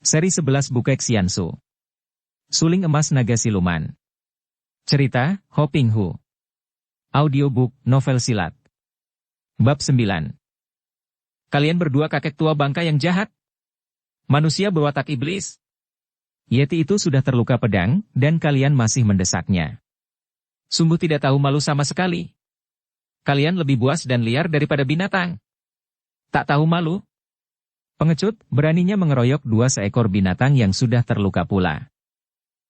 Seri 11 Bukek Xiansu. Suling Emas Naga Siluman. Cerita, Ho Ping Hu. Audiobook, novel silat. Bab 9. Kalian berdua kakek tua bangka yang jahat. Manusia berwatak iblis. Yeti itu sudah terluka pedang, dan kalian masih mendesaknya. Sungguh tidak tahu malu sama sekali. Kalian lebih buas dan liar daripada binatang. Tak tahu malu. Pengecut, beraninya mengeroyok 2 seekor binatang yang sudah terluka pula.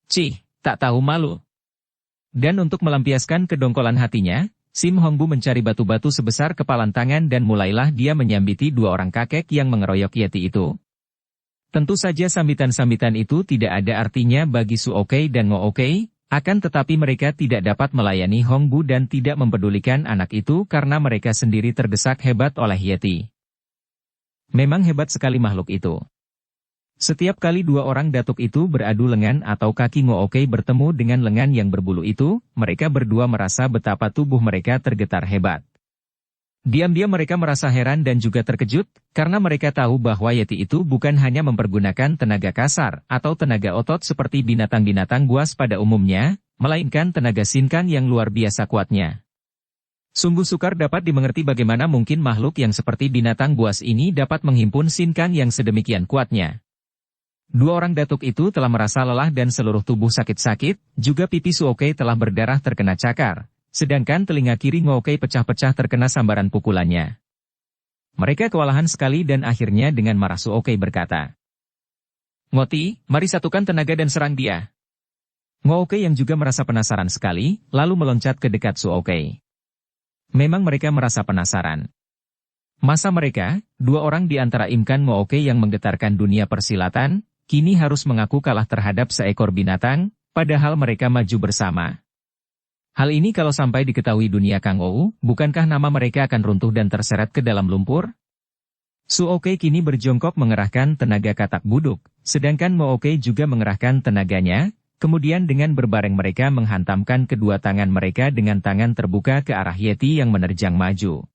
Cih, tak tahu malu. Dan untuk melampiaskan kedongkolan hatinya, Sim Hongbu mencari batu-batu sebesar kepalan tangan dan mulailah dia menyambiti 2 orang kakek yang mengeroyok Yeti itu. Tentu saja sambitan-sambitan itu tidak ada artinya bagi Su Okey dan Ngo Okey, akan tetapi mereka tidak dapat melayani Hongbu dan tidak mempedulikan anak itu karena mereka sendiri terdesak hebat oleh Yeti. Memang hebat sekali makhluk itu. Setiap kali 2 orang datuk itu beradu lengan atau kaki Ngo Okey bertemu dengan lengan yang berbulu itu, mereka berdua merasa betapa tubuh mereka tergetar hebat. Diam-diam mereka merasa heran dan juga terkejut, karena mereka tahu bahwa Yeti itu bukan hanya mempergunakan tenaga kasar atau tenaga otot seperti binatang-binatang buas pada umumnya, melainkan tenaga sinkang yang luar biasa kuatnya. Sungguh sukar dapat dimengerti bagaimana mungkin makhluk yang seperti binatang buas ini dapat menghimpun sinkang yang sedemikian kuatnya. 2 orang datuk itu telah merasa lelah dan seluruh tubuh sakit-sakit, juga pipi Su Okey telah berdarah terkena cakar, sedangkan telinga kiri Ngo Okey pecah-pecah terkena sambaran pukulannya. Mereka kewalahan sekali dan akhirnya dengan marah Su Okey berkata, "Ngoti, mari satukan tenaga dan serang dia." Ngo Okey yang juga merasa penasaran sekali, lalu meloncat ke dekat Su Okey. Memang mereka merasa penasaran. Masa mereka, 2 orang di antara Imkan Ngo Okey yang menggetarkan dunia persilatan, kini harus mengaku kalah terhadap seekor binatang, padahal mereka maju bersama. Hal ini kalau sampai diketahui dunia Kang Ou, bukankah nama mereka akan runtuh dan terseret ke dalam lumpur? Su Okey kini berjongkok mengerahkan tenaga katak buduk, sedangkan Ngo Okey juga mengerahkan tenaganya. Kemudian dengan berbareng mereka menghantamkan kedua tangan mereka dengan tangan terbuka ke arah Yeti yang menerjang maju.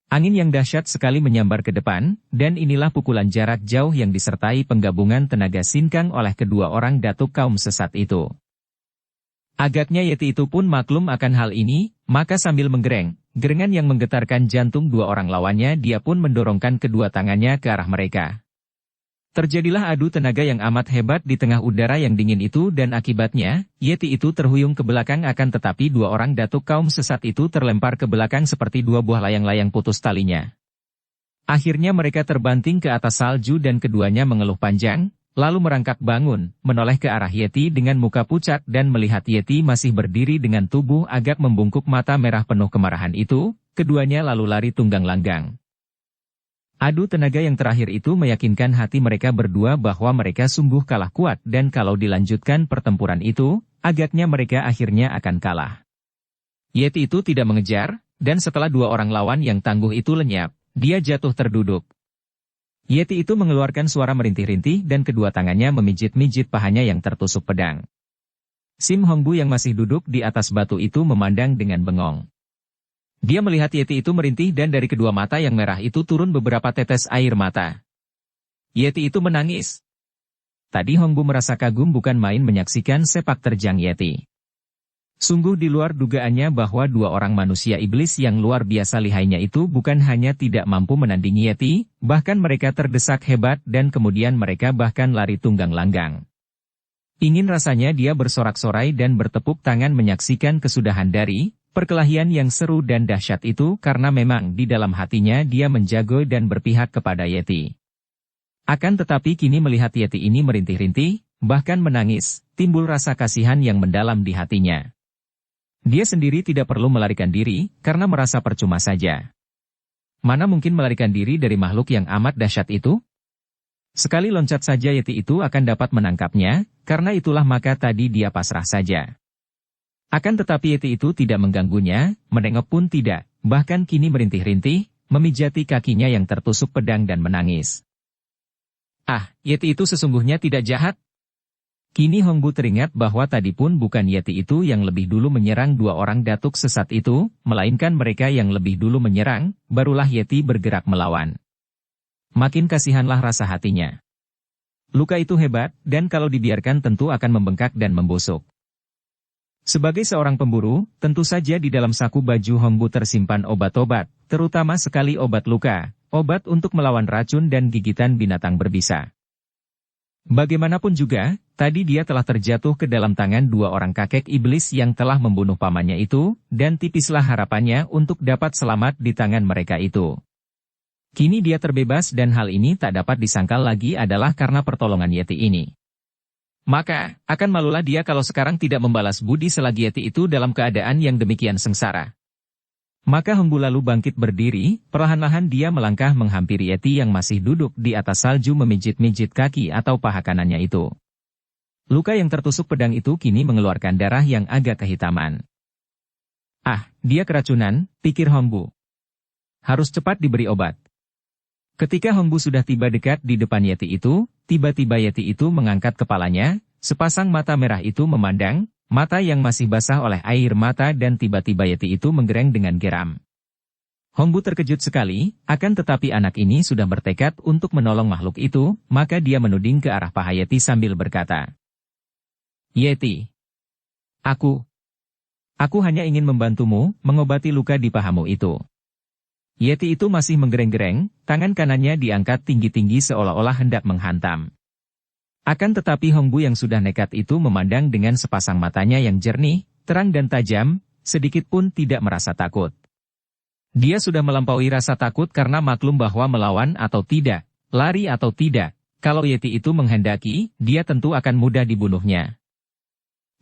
Angin yang dahsyat sekali menyambar ke depan, dan inilah pukulan jarak jauh yang disertai penggabungan tenaga sinkang oleh kedua orang datuk kaum sesat itu. Agaknya Yeti itu pun maklum akan hal ini, maka sambil gerengan yang menggetarkan jantung 2 orang lawannya dia pun mendorongkan kedua tangannya ke arah mereka. Terjadilah adu tenaga yang amat hebat di tengah udara yang dingin itu dan akibatnya, Yeti itu terhuyung ke belakang akan tetapi 2 orang datuk kaum sesat itu terlempar ke belakang seperti 2 buah layang-layang putus talinya. Akhirnya mereka terbanting ke atas salju dan keduanya mengeluh panjang, lalu merangkak bangun, menoleh ke arah Yeti dengan muka pucat dan melihat Yeti masih berdiri dengan tubuh agak membungkuk mata merah penuh kemarahan itu, keduanya lalu lari tunggang langgang. Adu tenaga yang terakhir itu meyakinkan hati mereka berdua bahwa mereka sungguh kalah kuat dan kalau dilanjutkan pertempuran itu, agaknya mereka akhirnya akan kalah. Yeti itu tidak mengejar, dan setelah 2 orang lawan yang tangguh itu lenyap, dia jatuh terduduk. Yeti itu mengeluarkan suara merintih-rintih dan kedua tangannya memijit-mijit pahanya yang tertusuk pedang. Sim Hongbu yang masih duduk di atas batu itu memandang dengan bengong. Dia melihat Yeti itu merintih dan dari kedua mata yang merah itu turun beberapa tetes air mata. Yeti itu menangis. Tadi Hongbu merasa kagum bukan main menyaksikan sepak terjang Yeti. Sungguh di luar dugaannya bahwa 2 orang manusia iblis yang luar biasa lihainya itu bukan hanya tidak mampu menandingi Yeti, bahkan mereka terdesak hebat dan kemudian mereka bahkan lari tunggang langgang. Ingin rasanya dia bersorak-sorai dan bertepuk tangan menyaksikan kesudahan dari perkelahian yang seru dan dahsyat itu karena memang di dalam hatinya dia menjago dan berpihak kepada Yeti. Akan tetapi kini melihat Yeti ini merintih-rintih, bahkan menangis, timbul rasa kasihan yang mendalam di hatinya. Dia sendiri tidak perlu melarikan diri, karena merasa percuma saja. Mana mungkin melarikan diri dari makhluk yang amat dahsyat itu? Sekali loncat saja Yeti itu akan dapat menangkapnya, karena itulah maka tadi dia pasrah saja. Akan tetapi Yeti itu tidak mengganggunya, menengok pun tidak, bahkan kini merintih-rintih, memijati kakinya yang tertusuk pedang dan menangis. Ah, Yeti itu sesungguhnya tidak jahat. Kini Hongbu teringat bahwa tadi pun bukan Yeti itu yang lebih dulu menyerang 2 orang datuk sesat itu, melainkan mereka yang lebih dulu menyerang, barulah Yeti bergerak melawan. Makin kasihanlah rasa hatinya. Luka itu hebat, dan kalau dibiarkan tentu akan membengkak dan membusuk. Sebagai seorang pemburu, tentu saja di dalam saku baju Hongbu tersimpan obat-obat, terutama sekali obat luka, obat untuk melawan racun dan gigitan binatang berbisa. Bagaimanapun juga, tadi dia telah terjatuh ke dalam tangan dua orang kakek iblis yang telah membunuh pamannya itu, dan tipislah harapannya untuk dapat selamat di tangan mereka itu. Kini dia terbebas dan hal ini tak dapat disangkal lagi adalah karena pertolongan Yeti ini. Maka, akan malulah dia kalau sekarang tidak membalas budi selagi Yeti itu dalam keadaan yang demikian sengsara. Maka Hongbu lalu bangkit berdiri, perlahan-lahan dia melangkah menghampiri Yeti yang masih duduk di atas salju memijit-mijit kaki atau paha kanannya itu. Luka yang tertusuk pedang itu kini mengeluarkan darah yang agak kehitaman. Ah, dia keracunan, pikir Hongbu. Harus cepat diberi obat. Ketika Hongbu sudah tiba dekat di depan Yeti itu, tiba-tiba Yeti itu mengangkat kepalanya, sepasang mata merah itu memandang, mata yang masih basah oleh air mata dan tiba-tiba Yeti itu menggereng dengan geram. Hongbu terkejut sekali, akan tetapi anak ini sudah bertekad untuk menolong makhluk itu, maka dia menuding ke arah paha Yeti sambil berkata, "Yeti, aku hanya ingin membantumu mengobati luka di pahamu itu." Yeti itu masih menggereng-gereng, tangan kanannya diangkat tinggi-tinggi seolah-olah hendak menghantam. Akan tetapi Hongbu yang sudah nekat itu memandang dengan sepasang matanya yang jernih, terang dan tajam, sedikit pun tidak merasa takut. Dia sudah melampaui rasa takut karena maklum bahwa melawan atau tidak, lari atau tidak, kalau Yeti itu menghendaki, dia tentu akan mudah dibunuhnya.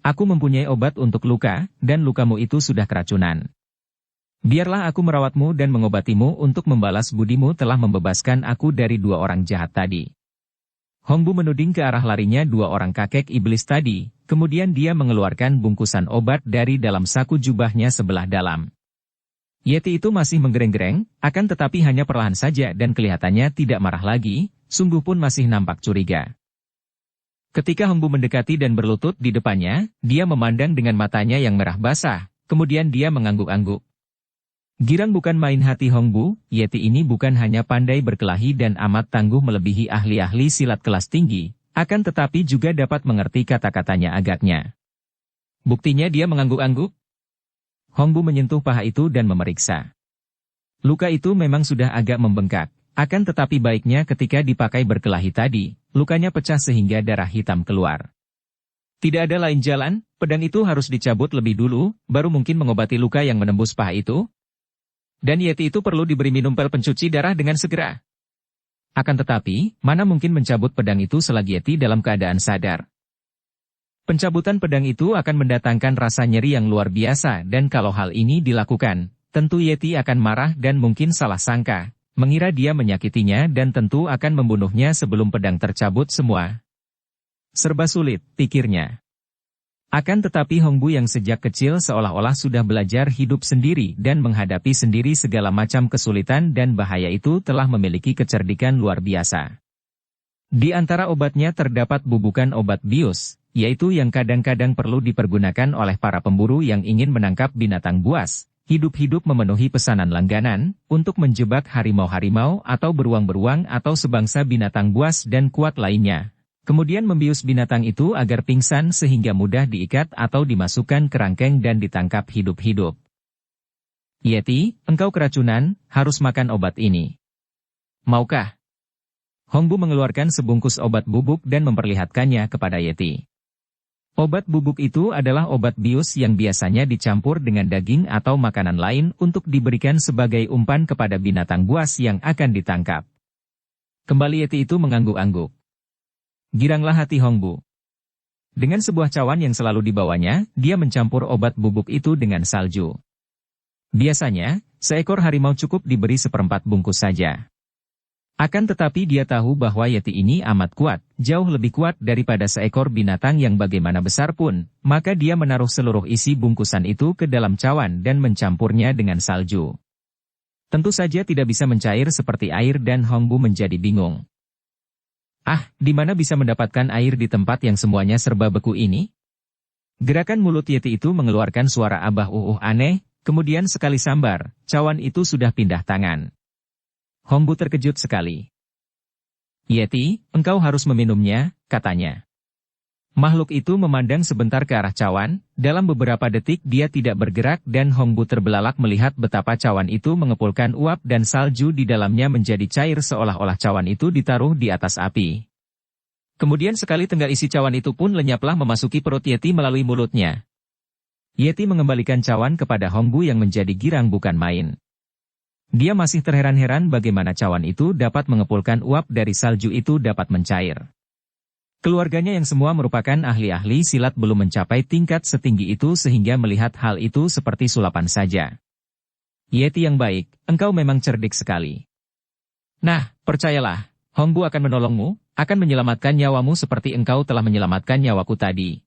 Aku mempunyai obat untuk luka, dan lukamu itu sudah keracunan. Biarlah aku merawatmu dan mengobatimu untuk membalas budimu telah membebaskan aku dari dua orang jahat tadi. Hongbu menuding ke arah larinya dua orang kakek iblis tadi, kemudian dia mengeluarkan bungkusan obat dari dalam saku jubahnya sebelah dalam. Yeti itu masih menggereng-gereng, akan tetapi hanya perlahan saja dan kelihatannya tidak marah lagi, sungguh pun masih nampak curiga. Ketika Hongbu mendekati dan berlutut di depannya, dia memandang dengan matanya yang merah basah, kemudian dia mengangguk-angguk. Girang bukan main hati Hongbu, Yeti ini bukan hanya pandai berkelahi dan amat tangguh melebihi ahli-ahli silat kelas tinggi, akan tetapi juga dapat mengerti kata-katanya agaknya. Buktinya dia mengangguk-angguk. Hongbu menyentuh paha itu dan memeriksa. Luka itu memang sudah agak membengkak, akan tetapi baiknya ketika dipakai berkelahi tadi, lukanya pecah sehingga darah hitam keluar. Tidak ada lain jalan, pedang itu harus dicabut lebih dulu, baru mungkin mengobati luka yang menembus paha itu. Dan Yeti itu perlu diberi minum pil pencuci darah dengan segera. Akan tetapi, mana mungkin mencabut pedang itu selagi Yeti dalam keadaan sadar. Pencabutan pedang itu akan mendatangkan rasa nyeri yang luar biasa dan kalau hal ini dilakukan, tentu Yeti akan marah dan mungkin salah sangka, mengira dia menyakitinya dan tentu akan membunuhnya sebelum pedang tercabut semua. Serba sulit, pikirnya. Akan tetapi Hongbu yang sejak kecil seolah-olah sudah belajar hidup sendiri dan menghadapi sendiri segala macam kesulitan dan bahaya itu telah memiliki kecerdikan luar biasa. Di antara obatnya terdapat bubukan obat bius, yaitu yang kadang-kadang perlu dipergunakan oleh para pemburu yang ingin menangkap binatang buas, hidup-hidup memenuhi pesanan langganan, untuk menjebak harimau-harimau atau beruang-beruang atau sebangsa binatang buas dan kuat lainnya. Kemudian membius binatang itu agar pingsan sehingga mudah diikat atau dimasukkan ke rangkeng dan ditangkap hidup-hidup. Yeti, engkau keracunan, harus makan obat ini. Maukah? Hongbu mengeluarkan sebungkus obat bubuk dan memperlihatkannya kepada Yeti. Obat bubuk itu adalah obat bius yang biasanya dicampur dengan daging atau makanan lain untuk diberikan sebagai umpan kepada binatang buas yang akan ditangkap. Kembali Yeti itu mengangguk-angguk. Giranglah hati Hongbu. Dengan sebuah cawan yang selalu dibawanya, dia mencampur obat bubuk itu dengan salju. Biasanya, seekor harimau cukup diberi seperempat bungkus saja. Akan tetapi dia tahu bahwa Yeti ini amat kuat, jauh lebih kuat daripada seekor binatang yang bagaimana besar pun, maka dia menaruh seluruh isi bungkusan itu ke dalam cawan dan mencampurnya dengan salju. Tentu saja tidak bisa mencair seperti air dan Hongbu menjadi bingung. Ah, di mana bisa mendapatkan air di tempat yang semuanya serba beku ini? Gerakan mulut Yeti itu mengeluarkan suara abah aneh, kemudian sekali sambar, cawan itu sudah pindah tangan. Hongbu terkejut sekali. Yeti, engkau harus meminumnya, katanya. Makhluk itu memandang sebentar ke arah cawan, dalam beberapa detik dia tidak bergerak dan Hongbu terbelalak melihat betapa cawan itu mengepulkan uap dan salju di dalamnya menjadi cair seolah-olah cawan itu ditaruh di atas api. Kemudian sekali tenggal isi cawan itu pun lenyaplah memasuki perut Yeti melalui mulutnya. Yeti mengembalikan cawan kepada Hongbu yang menjadi girang bukan main. Dia masih terheran-heran bagaimana cawan itu dapat mengepulkan uap dari salju itu dapat mencair. Keluarganya yang semua merupakan ahli-ahli silat belum mencapai tingkat setinggi itu sehingga melihat hal itu seperti sulapan saja. Yeti yang baik, engkau memang cerdik sekali. Nah, percayalah, Hongbu akan menolongmu, akan menyelamatkan nyawamu seperti engkau telah menyelamatkan nyawaku tadi.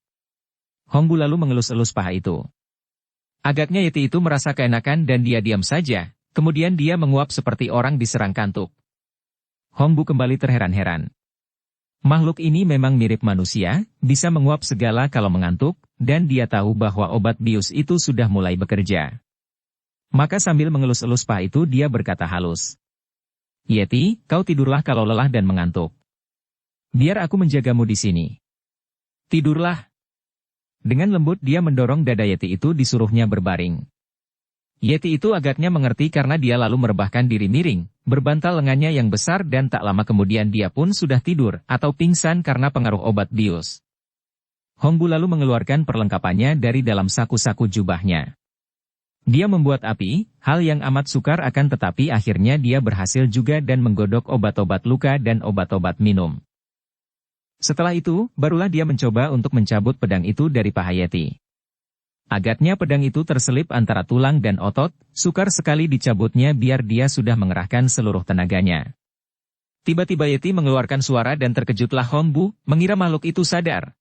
Hongbu lalu mengelus-elus paha itu. Agaknya Yeti itu merasa keenakan dan dia diam saja, kemudian dia menguap seperti orang diserang kantuk. Hongbu kembali terheran-heran. Makhluk ini memang mirip manusia, bisa menguap segala kalau mengantuk, dan dia tahu bahwa obat bius itu sudah mulai bekerja. Maka sambil mengelus-elus paha itu dia berkata halus. Yeti, kau tidurlah kalau lelah dan mengantuk. Biar aku menjagamu di sini. Tidurlah. Dengan lembut dia mendorong dada Yeti itu disuruhnya berbaring. Yeti itu agaknya mengerti karena dia lalu merebahkan diri miring, berbantal lengannya yang besar dan tak lama kemudian dia pun sudah tidur atau pingsan karena pengaruh obat bius. Hongbu lalu mengeluarkan perlengkapannya dari dalam saku-saku jubahnya. Dia membuat api, hal yang amat sukar akan tetapi akhirnya dia berhasil juga dan menggodok obat-obat luka dan obat-obat minum. Setelah itu, barulah dia mencoba untuk mencabut pedang itu dari paha Yeti. Agaknya pedang itu terselip antara tulang dan otot, sukar sekali dicabutnya biar dia sudah mengerahkan seluruh tenaganya. Tiba-tiba Yeti mengeluarkan suara dan terkejutlah Hongbu, mengira makhluk itu sadar.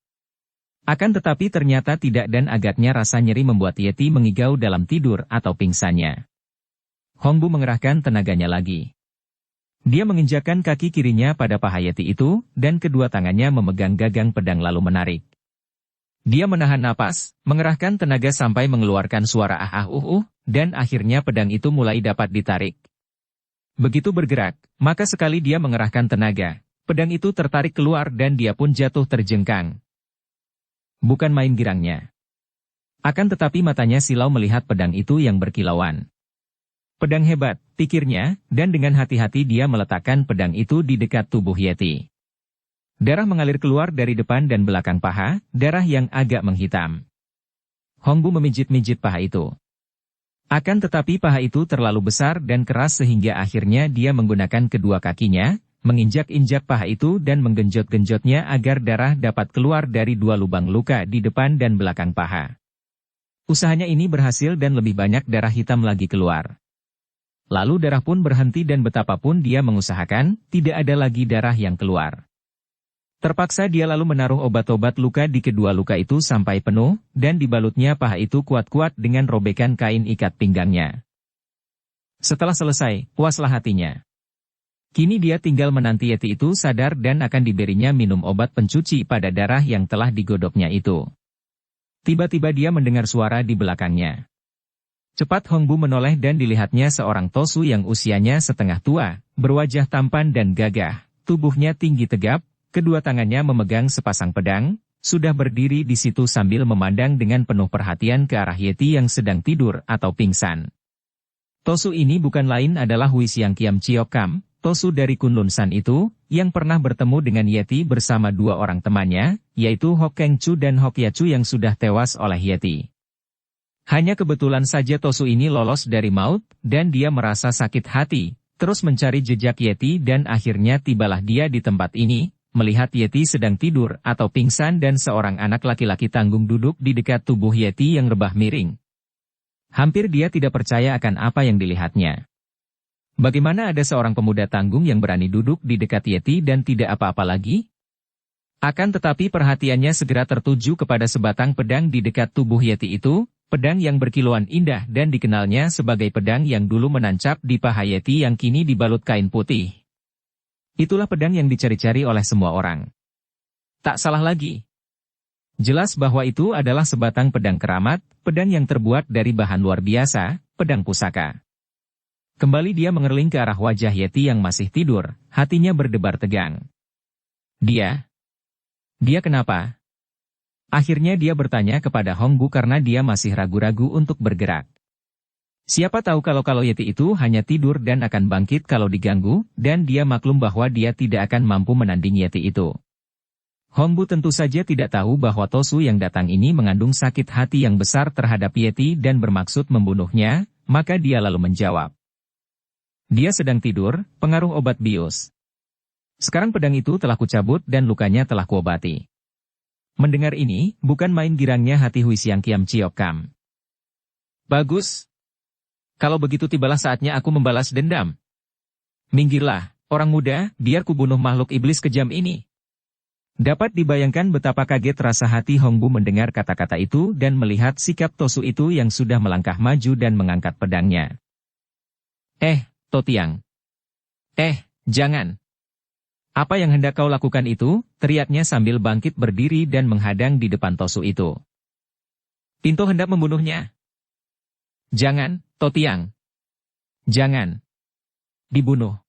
Akan tetapi ternyata tidak dan agaknya rasa nyeri membuat Yeti mengigau dalam tidur atau pingsannya. Hongbu mengerahkan tenaganya lagi. Dia menginjakkan kaki kirinya pada paha Yeti itu, dan kedua tangannya memegang gagang pedang lalu menarik. Dia menahan napas, mengerahkan tenaga sampai mengeluarkan suara dan akhirnya pedang itu mulai dapat ditarik. Begitu bergerak, maka sekali dia mengerahkan tenaga, pedang itu tertarik keluar dan dia pun jatuh terjengkang. Bukan main girangnya. Akan tetapi matanya silau melihat pedang itu yang berkilauan. Pedang hebat, pikirnya, dan dengan hati-hati dia meletakkan pedang itu di dekat tubuh Yeti. Darah mengalir keluar dari depan dan belakang paha, darah yang agak menghitam. Hongbu memijit-mijit paha itu. Akan tetapi paha itu terlalu besar dan keras sehingga akhirnya dia menggunakan kedua kakinya, menginjak-injak paha itu dan menggenjot-genjotnya agar darah dapat keluar dari dua lubang luka di depan dan belakang paha. Usahanya ini berhasil dan lebih banyak darah hitam lagi keluar. Lalu darah pun berhenti dan betapapun dia mengusahakan, tidak ada lagi darah yang keluar. Terpaksa dia lalu menaruh obat-obat luka di kedua luka itu sampai penuh, dan dibalutnya paha itu kuat-kuat dengan robekan kain ikat pinggangnya. Setelah selesai, puaslah hatinya. Kini dia tinggal menanti Yeti itu sadar dan akan diberinya minum obat pencuci pada darah yang telah digodoknya itu. Tiba-tiba dia mendengar suara di belakangnya. Cepat Hongbu menoleh dan dilihatnya seorang Tosu yang usianya setengah tua, berwajah tampan dan gagah, tubuhnya tinggi tegap, kedua tangannya memegang sepasang pedang, sudah berdiri di situ sambil memandang dengan penuh perhatian ke arah Yeti yang sedang tidur atau pingsan. Tosu ini bukan lain adalah Huisiang Kiam Ciokam, Tosu dari Kunlun San itu, yang pernah bertemu dengan Yeti bersama dua orang temannya, yaitu Hok Keng Chu dan Hok Yachu yang sudah tewas oleh Yeti. Hanya kebetulan saja Tosu ini lolos dari maut, dan dia merasa sakit hati, terus mencari jejak Yeti dan akhirnya tibalah dia di tempat ini, melihat Yeti sedang tidur atau pingsan dan seorang anak laki-laki tanggung duduk di dekat tubuh Yeti yang rebah miring. Hampir dia tidak percaya akan apa yang dilihatnya. Bagaimana ada seorang pemuda tanggung yang berani duduk di dekat Yeti dan tidak apa-apa lagi? Akan tetapi perhatiannya segera tertuju kepada sebatang pedang di dekat tubuh Yeti itu, pedang yang berkilauan indah dan dikenalnya sebagai pedang yang dulu menancap di paha Yeti yang kini dibalut kain putih. Itulah pedang yang dicari-cari oleh semua orang. Tak salah lagi. Jelas bahwa itu adalah sebatang pedang keramat, pedang yang terbuat dari bahan luar biasa, pedang pusaka. Kembali dia mengerling ke arah wajah Yeti yang masih tidur, hatinya berdebar tegang. Dia kenapa? Akhirnya dia bertanya kepada Hongbu karena dia masih ragu-ragu untuk bergerak. Siapa tahu kalau Yeti itu hanya tidur dan akan bangkit kalau diganggu, dan dia maklum bahwa dia tidak akan mampu menanding Yeti itu. Hongbu tentu saja tidak tahu bahwa Tosu yang datang ini mengandung sakit hati yang besar terhadap Yeti dan bermaksud membunuhnya, maka dia lalu menjawab. Dia sedang tidur, pengaruh obat bius. Sekarang pedang itu telah kucabut dan lukanya telah kuobati. Mendengar ini, bukan main girangnya hati Huisiang Kiam Ciok Kam. Bagus. Kalau begitu tibalah saatnya aku membalas dendam. Minggirlah, orang muda, biar kubunuh makhluk iblis kejam ini. Dapat dibayangkan betapa kaget rasa hati Hongbu mendengar kata-kata itu dan melihat sikap Tosu itu yang sudah melangkah maju dan mengangkat pedangnya. Totiang. Jangan. Apa yang hendak kau lakukan itu? Teriaknya sambil bangkit berdiri dan menghadang di depan Tosu itu. Pinto hendak membunuhnya. Jangan, Totiang. Jangan. Dibunuh.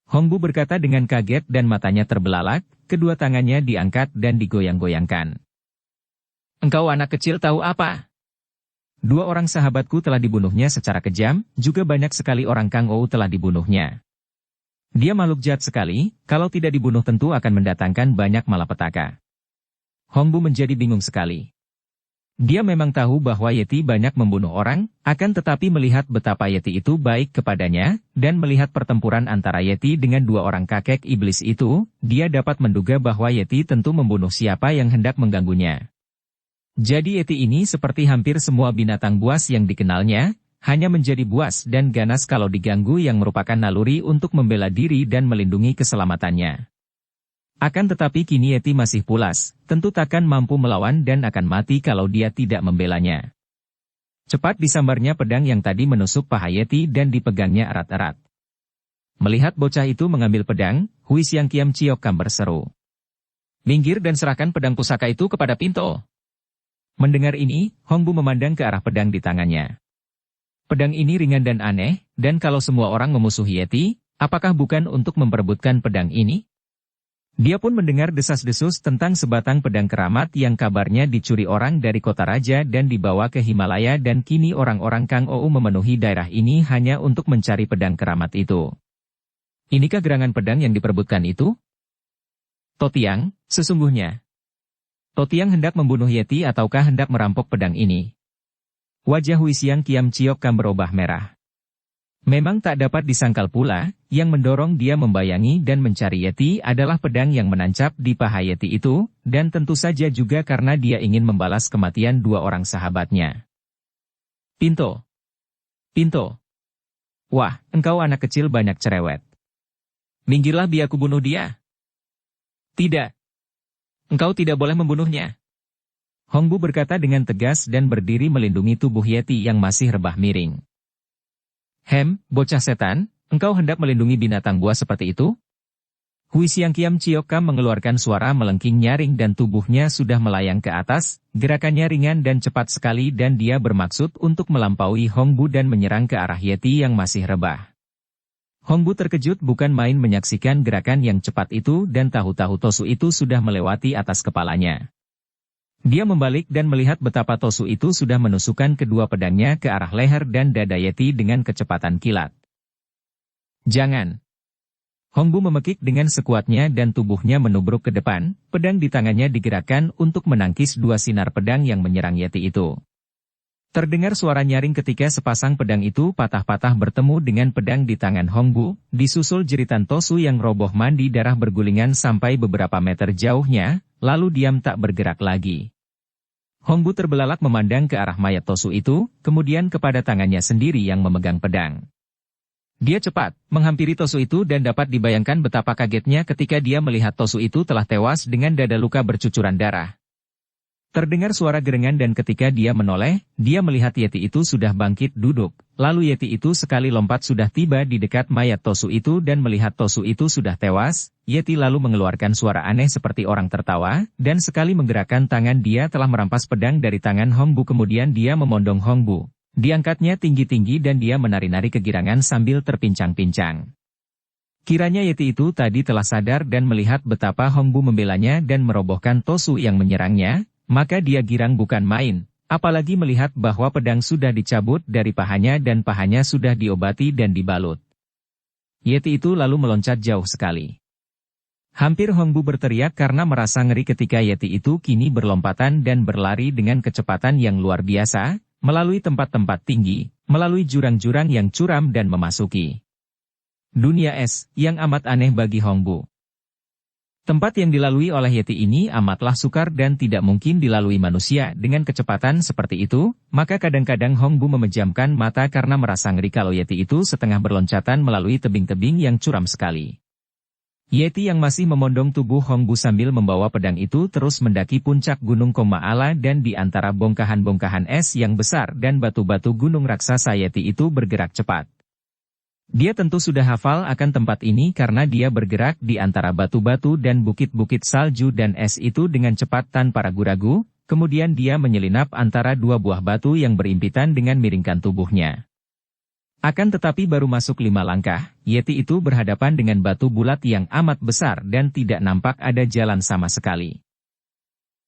Hongbu berkata dengan kaget dan matanya terbelalak, kedua tangannya diangkat dan digoyang-goyangkan. Engkau anak kecil tahu apa? 2 orang sahabatku telah dibunuhnya secara kejam, juga banyak sekali orang Kang Ou telah dibunuhnya. Dia makhluk jahat sekali, kalau tidak dibunuh tentu akan mendatangkan banyak malapetaka. Hongbu menjadi bingung sekali. Dia memang tahu bahwa Yeti banyak membunuh orang, akan tetapi melihat betapa Yeti itu baik kepadanya, dan melihat pertempuran antara Yeti dengan 2 orang kakek iblis itu, dia dapat menduga bahwa Yeti tentu membunuh siapa yang hendak mengganggunya. Jadi Yeti ini seperti hampir semua binatang buas yang dikenalnya, hanya menjadi buas dan ganas kalau diganggu yang merupakan naluri untuk membela diri dan melindungi keselamatannya. Akan tetapi kini Yeti masih pulas, tentu takkan mampu melawan dan akan mati kalau dia tidak membelanya. Cepat disambarnya pedang yang tadi menusuk paha Yeti dan dipegangnya erat-erat. Melihat bocah itu mengambil pedang, Huisiang Kiam Ciok Kam berseru. Minggir dan serahkan pedang pusaka itu kepada Pinto. Mendengar ini, Hongbu memandang ke arah pedang di tangannya. Pedang ini ringan dan aneh, dan kalau semua orang memusuhi Yeti, apakah bukan untuk memperebutkan pedang ini? Dia pun mendengar desas-desus tentang sebatang pedang keramat yang kabarnya dicuri orang dari kota raja dan dibawa ke Himalaya dan kini orang-orang Kang Ou memenuhi daerah ini hanya untuk mencari pedang keramat itu. Inikah gerangan pedang yang diperebutkan itu? Totiang, sesungguhnya. Totiang hendak membunuh Yeti ataukah hendak merampok pedang ini? Wajah Huisiang Kiam Ciok Kam berubah merah. Memang tak dapat disangkal pula, yang mendorong dia membayangi dan mencari Yeti adalah pedang yang menancap di paha Yeti itu, dan tentu saja juga karena dia ingin membalas kematian 2 orang sahabatnya. Pinto. Pinto. Wah, engkau anak kecil banyak cerewet. Minggirlah biar aku bunuh dia. Tidak. Engkau tidak boleh membunuhnya. Hongbu berkata dengan tegas dan berdiri melindungi tubuh Yeti yang masih rebah miring. Bocah setan, engkau hendak melindungi binatang buas seperti itu? Huisiang Kiam Ciok Kam mengeluarkan suara melengking nyaring dan tubuhnya sudah melayang ke atas, gerakannya ringan dan cepat sekali dan dia bermaksud untuk melampaui Hongbu dan menyerang ke arah Yeti yang masih rebah. Hongbu terkejut bukan main menyaksikan gerakan yang cepat itu dan tahu-tahu Tosu itu sudah melewati atas kepalanya. Dia membalik dan melihat betapa Tosu itu sudah menusukkan kedua pedangnya ke arah leher dan dada Yeti dengan kecepatan kilat. Jangan! Hongbu memekik dengan sekuatnya dan tubuhnya menubruk ke depan, pedang di tangannya digerakkan untuk menangkis 2 sinar pedang yang menyerang Yeti itu. Terdengar suara nyaring ketika sepasang pedang itu patah-patah bertemu dengan pedang di tangan Hongbu, disusul jeritan Tosu yang roboh mandi darah bergulingan sampai beberapa meter jauhnya, lalu diam tak bergerak lagi. Hongbu terbelalak memandang ke arah mayat Tosu itu, kemudian kepada tangannya sendiri yang memegang pedang. Dia cepat menghampiri Tosu itu dan dapat dibayangkan betapa kagetnya ketika dia melihat Tosu itu telah tewas dengan dada luka bercucuran darah. Terdengar suara gerengan dan ketika dia menoleh, dia melihat Yeti itu sudah bangkit duduk, lalu Yeti itu sekali lompat sudah tiba di dekat mayat Tosu itu dan melihat Tosu itu sudah tewas, Yeti lalu mengeluarkan suara aneh seperti orang tertawa, dan sekali menggerakkan tangan dia telah merampas pedang dari tangan Hongbu kemudian dia memondong Hongbu. Diangkatnya tinggi-tinggi dan dia menari-nari kegirangan sambil terpincang-pincang. Kiranya Yeti itu tadi telah sadar dan melihat betapa Hongbu membelanya dan merobohkan Tosu yang menyerangnya, maka dia girang bukan main, apalagi melihat bahwa pedang sudah dicabut dari pahanya dan pahanya sudah diobati dan dibalut. Yeti itu lalu meloncat jauh sekali. Hampir Hongbu berteriak karena merasa ngeri ketika Yeti itu kini berlompatan dan berlari dengan kecepatan yang luar biasa, melalui tempat-tempat tinggi, melalui jurang-jurang yang curam dan memasuki dunia es, yang amat aneh bagi Hongbu. Tempat yang dilalui oleh Yeti ini amatlah sukar dan tidak mungkin dilalui manusia dengan kecepatan seperti itu, maka kadang-kadang Hongbu memejamkan mata karena merasa ngeri kalau Yeti itu setengah berloncatan melalui tebing-tebing yang curam sekali. Yeti yang masih memondong tubuh Hongbu sambil membawa pedang itu terus mendaki puncak Gunung Komaala dan di antara bongkahan-bongkahan es yang besar dan batu-batu gunung raksasa Yeti itu bergerak cepat. Dia tentu sudah hafal akan tempat ini karena dia bergerak di antara batu-batu dan bukit-bukit salju dan es itu dengan cepat tanpa ragu-ragu, kemudian dia menyelinap antara dua buah batu yang berimpitan dengan miringkan tubuhnya. Akan tetapi baru masuk 5 langkah, Yeti itu berhadapan dengan batu bulat yang amat besar dan tidak nampak ada jalan sama sekali.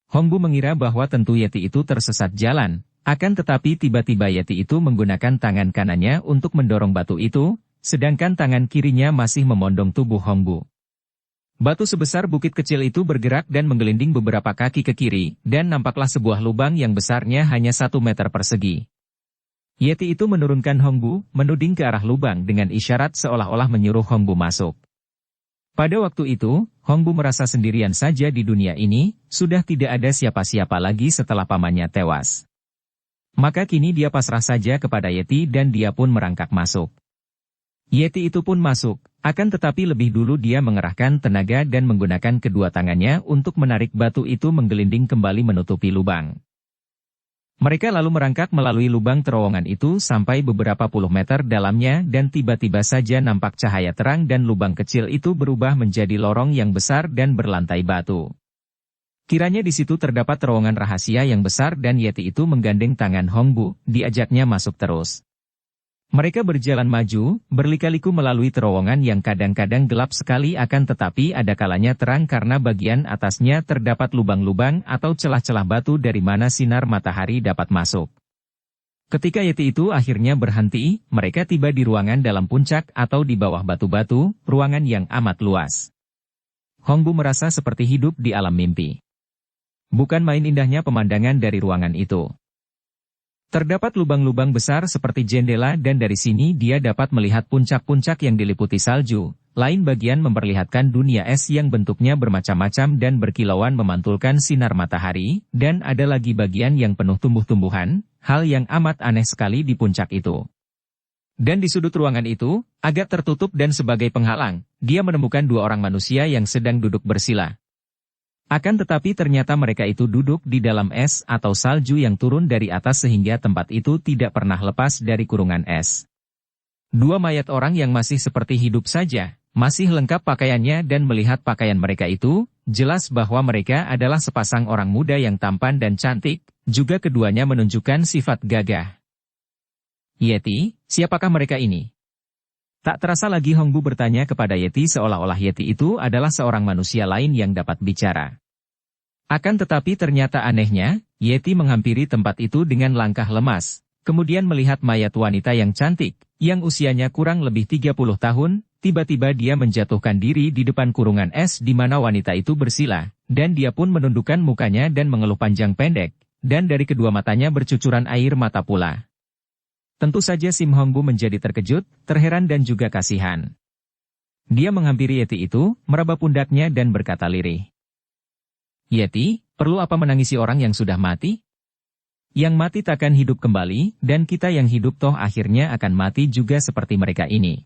Hongbu mengira bahwa tentu Yeti itu tersesat jalan, akan tetapi tiba-tiba Yeti itu menggunakan tangan kanannya untuk mendorong batu itu, sedangkan tangan kirinya masih memondong tubuh Hongbu. Batu sebesar bukit kecil itu bergerak dan menggelinding beberapa kaki ke kiri, dan nampaklah sebuah lubang yang besarnya hanya 1 meter persegi. Yeti itu menurunkan Hongbu, menuding ke arah lubang dengan isyarat seolah-olah menyuruh Hongbu masuk. Pada waktu itu, Hongbu merasa sendirian saja di dunia ini, sudah tidak ada siapa-siapa lagi setelah pamannya tewas. Maka kini dia pasrah saja kepada Yeti dan dia pun merangkak masuk. Yeti itu pun masuk, akan tetapi lebih dulu dia mengerahkan tenaga dan menggunakan kedua tangannya untuk menarik batu itu menggelinding kembali menutupi lubang. Mereka lalu merangkak melalui lubang terowongan itu sampai beberapa puluh meter dalamnya dan tiba-tiba saja nampak cahaya terang dan lubang kecil itu berubah menjadi lorong yang besar dan berlantai batu. Kiranya di situ terdapat terowongan rahasia yang besar dan Yeti itu menggandeng tangan Hongbu, diajaknya masuk terus. Mereka berjalan maju, berliku-liku melalui terowongan yang kadang-kadang gelap sekali akan tetapi ada kalanya terang karena bagian atasnya terdapat lubang-lubang atau celah-celah batu dari mana sinar matahari dapat masuk. Ketika Yeti itu akhirnya berhenti, mereka tiba di ruangan dalam puncak atau di bawah batu-batu, ruangan yang amat luas. Hongbu merasa seperti hidup di alam mimpi. Bukan main indahnya pemandangan dari ruangan itu. Terdapat lubang-lubang besar seperti jendela dan dari sini dia dapat melihat puncak-puncak yang diliputi salju, lain bagian memperlihatkan dunia es yang bentuknya bermacam-macam dan berkilauan memantulkan sinar matahari, dan ada lagi bagian yang penuh tumbuh-tumbuhan, hal yang amat aneh sekali di puncak itu. Dan di sudut ruangan itu, agak tertutup dan sebagai penghalang, dia menemukan 2 orang manusia yang sedang duduk bersila. Akan tetapi ternyata mereka itu duduk di dalam es atau salju yang turun dari atas sehingga tempat itu tidak pernah lepas dari kurungan es. 2 mayat orang yang masih seperti hidup saja, masih lengkap pakaiannya dan melihat pakaian mereka itu, jelas bahwa mereka adalah sepasang orang muda yang tampan dan cantik, juga keduanya menunjukkan sifat gagah. Yeti, siapakah mereka ini? Tak terasa lagi Hongbu bertanya kepada Yeti seolah-olah Yeti itu adalah seorang manusia lain yang dapat bicara. Akan tetapi ternyata anehnya, Yeti menghampiri tempat itu dengan langkah lemas, kemudian melihat mayat wanita yang cantik, yang usianya kurang lebih 30 tahun, tiba-tiba dia menjatuhkan diri di depan kurungan es di mana wanita itu bersila, dan dia pun menundukkan mukanya dan mengeluh panjang pendek, dan dari kedua matanya bercucuran air mata pula. Tentu saja Sim Hongbu menjadi terkejut, terheran dan juga kasihan. Dia menghampiri Yeti itu, meraba pundaknya dan berkata lirih. Yeti, perlu apa menangisi orang yang sudah mati? Yang mati takkan hidup kembali, dan kita yang hidup toh akhirnya akan mati juga seperti mereka ini.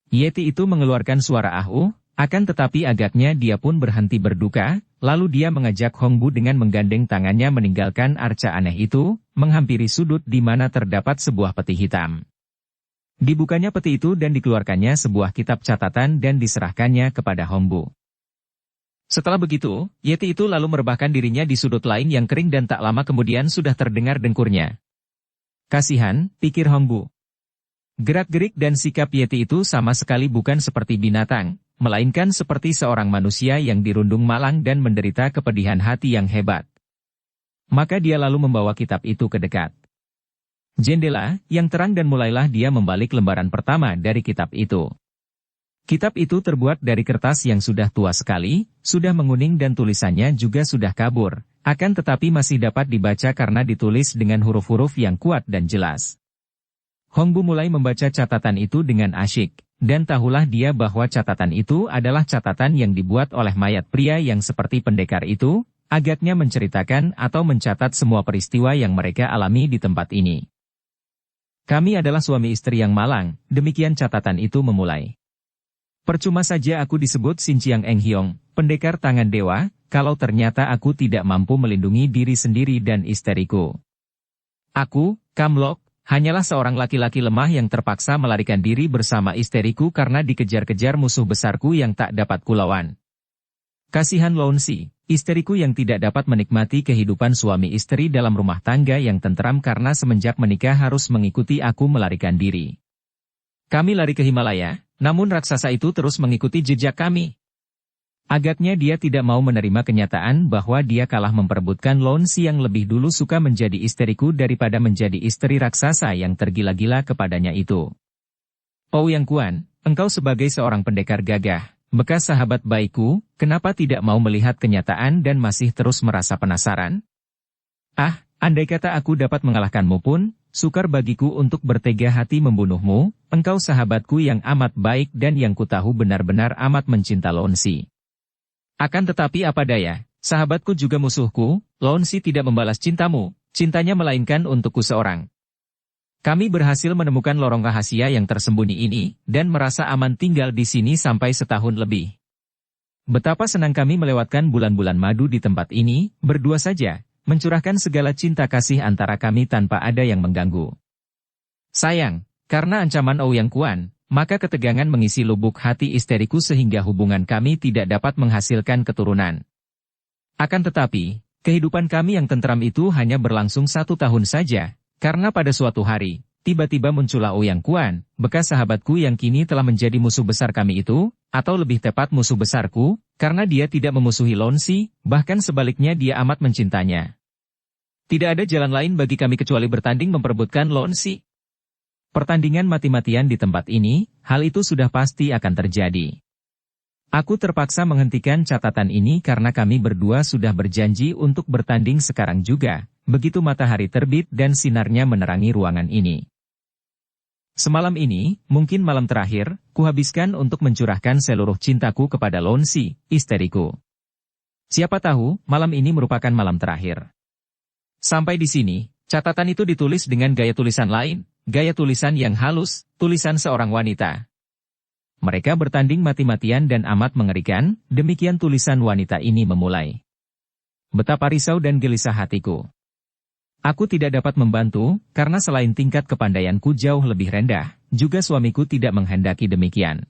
Yeti itu mengeluarkan suara ahu, akan tetapi agaknya dia pun berhenti berduka, lalu dia mengajak Hongbu dengan menggandeng tangannya meninggalkan arca aneh itu, menghampiri sudut di mana terdapat sebuah peti hitam. Dibukanya peti itu dan dikeluarkannya sebuah kitab catatan dan diserahkannya kepada Hongbu. Setelah begitu, Yeti itu lalu merebahkan dirinya di sudut lain yang kering dan tak lama kemudian sudah terdengar dengkurnya. Kasihan, pikir Hongbu. Gerak-gerik dan sikap Yeti itu sama sekali bukan seperti binatang, melainkan seperti seorang manusia yang dirundung malang dan menderita kepedihan hati yang hebat. Maka dia lalu membawa kitab itu ke dekat jendela yang terang dan mulailah dia membalik lembaran pertama dari kitab itu. Kitab itu terbuat dari kertas yang sudah tua sekali, sudah menguning dan tulisannya juga sudah kabur, akan tetapi masih dapat dibaca karena ditulis dengan huruf-huruf yang kuat dan jelas. Hongbu mulai membaca catatan itu dengan asyik, dan tahulah dia bahwa catatan itu adalah catatan yang dibuat oleh mayat pria yang seperti pendekar itu, agaknya menceritakan atau mencatat semua peristiwa yang mereka alami di tempat ini. Kami adalah suami istri yang malang, demikian catatan itu memulai. Percuma saja aku disebut Xinjiang Eng Hiong, pendekar tangan dewa, kalau ternyata aku tidak mampu melindungi diri sendiri dan isteriku. Aku, Kamlok, hanyalah seorang laki-laki lemah yang terpaksa melarikan diri bersama isteriku karena dikejar-kejar musuh besarku yang tak dapat kulawan. Kasihan Lonsi, isteriku yang tidak dapat menikmati kehidupan suami istri dalam rumah tangga yang tentram karena semenjak menikah harus mengikuti aku melarikan diri. Kami lari ke Himalaya, namun raksasa itu terus mengikuti jejak kami. Agaknya dia tidak mau menerima kenyataan bahwa dia kalah memperebutkan Lonsi yang lebih dulu suka menjadi isteriku daripada menjadi istri raksasa yang tergila-gila kepadanya itu. Ouyang Kuan, engkau sebagai seorang pendekar gagah, bekas sahabat baikku, kenapa tidak mau melihat kenyataan dan masih terus merasa penasaran? Ah, andai kata aku dapat mengalahkanmu pun, sukar bagiku untuk bertega hati membunuhmu, engkau sahabatku yang amat baik dan yang kutahu benar-benar amat mencinta Lonsi. Akan tetapi apa daya, sahabatku juga musuhku, Lonsi tidak membalas cintamu, cintanya melainkan untukku seorang. Kami berhasil menemukan lorong rahasia yang tersembunyi ini, dan merasa aman tinggal di sini sampai setahun lebih. Betapa senang kami melewatkan bulan-bulan madu di tempat ini, berdua saja, mencurahkan segala cinta kasih antara kami tanpa ada yang mengganggu. Sayang, karena ancaman Ouyang Kuan, maka ketegangan mengisi lubuk hati isteriku sehingga hubungan kami tidak dapat menghasilkan keturunan. Akan tetapi, kehidupan kami yang tentram itu hanya berlangsung 1 tahun saja, karena pada suatu hari, tiba-tiba muncullah Ouyang Kuan, bekas sahabatku yang kini telah menjadi musuh besar kami itu, atau lebih tepat musuh besarku, karena dia tidak memusuhi Lonsi, bahkan sebaliknya dia amat mencintanya. Tidak ada jalan lain bagi kami kecuali bertanding memperebutkan Lonsi. Pertandingan mati-matian di tempat ini, hal itu sudah pasti akan terjadi. Aku terpaksa menghentikan catatan ini karena kami berdua sudah berjanji untuk bertanding sekarang juga, begitu matahari terbit dan sinarnya menerangi ruangan ini. Semalam ini, mungkin malam terakhir, kuhabiskan untuk mencurahkan seluruh cintaku kepada Lonsi, isteriku. Siapa tahu, malam ini merupakan malam terakhir. Sampai di sini, catatan itu ditulis dengan gaya tulisan lain, gaya tulisan yang halus, tulisan seorang wanita. Mereka bertanding mati-matian dan amat mengerikan, demikian tulisan wanita ini memulai. Betapa risau dan gelisah hatiku. Aku tidak dapat membantu, karena selain tingkat kepandaianku jauh lebih rendah, juga suamiku tidak menghendaki demikian.